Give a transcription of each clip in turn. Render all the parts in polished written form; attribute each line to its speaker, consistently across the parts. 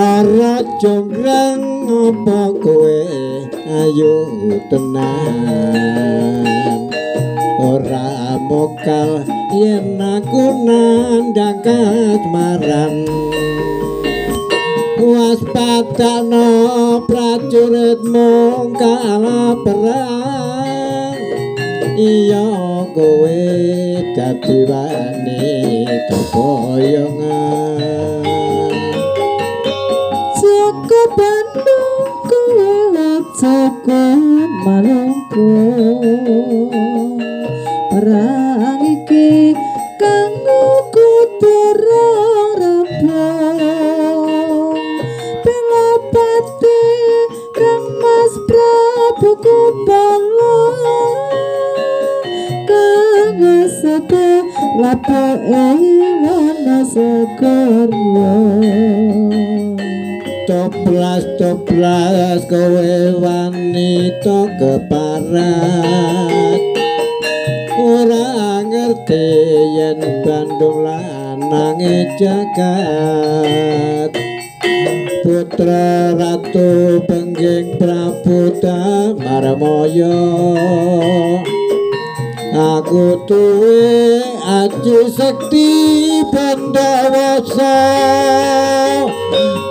Speaker 1: lara jonggrang apa kowe ayo tenan ora mokal yen aku nandang kasmaran waspadana prajurit mung kalaparan iya kowe dadi wanita boyongan Joko Bandung kowe Joko Malungku perang iki kanggo kutera rampung pelopati Kang Mas Prabu Kupala kang sate lapo wana segara Toplas kowe wanita keparat ora ngerti yen Bandung lanange jagat putra ratu pengging Prabu Damarmaya aku tuwe aji sekti Pandawasa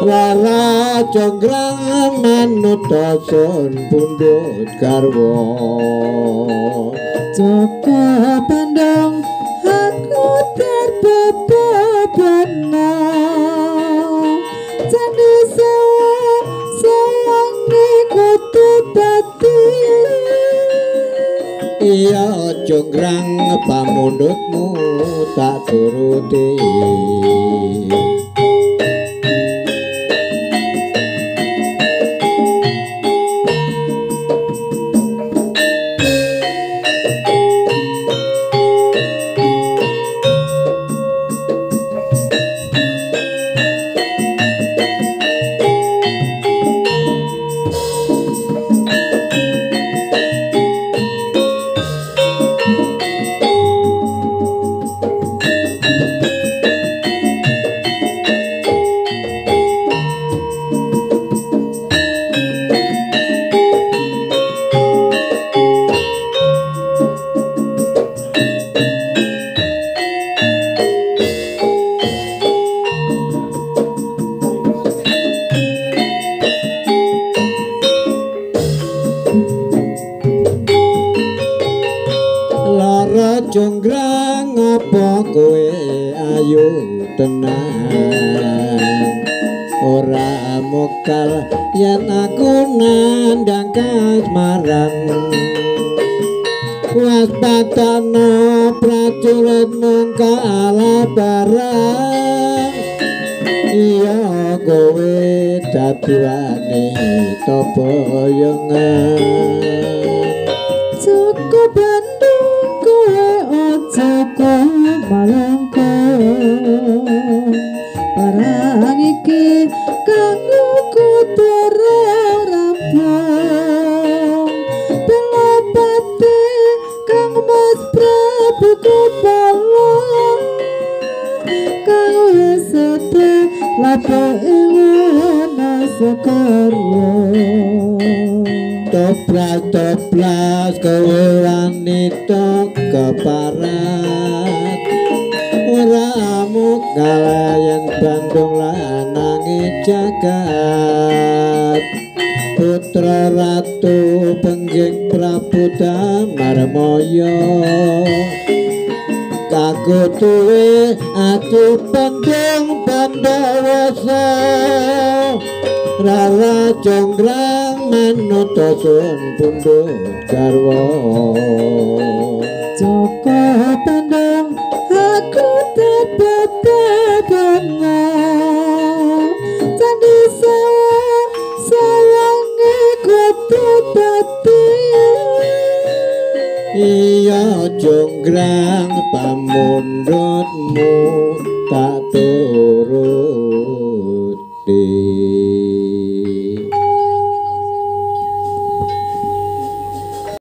Speaker 1: lara jonggrang manut sun pundhut garwa Joko Bandung aku terbebana candi sewa sayangi kutu dadi iya jonggrang pamundhutmu tak turuti jonggrang apa kowe ayo tenan ora mokal yen aku nandang kasmaran waspadana prajurit mung kalaparan iya kowe dadi wanita boyongan Joko Bandung kowe Joko Malungku perang iki kanggo kutera rampung pelopati Kang Mas Prabu Kupala kang sate lapo wana segara toplas kowe wanita keparat ora mokal yen Bandung lanange jagat putra ratu pengging Prabu Damarmaya kaku tuwe ati pengging Pandawasa rara jonggrang manut sun pundhut garwa Joko Bandung aku terbebana candi sewa sayangi kutu dadi iya jonggrang pamundhutmu tak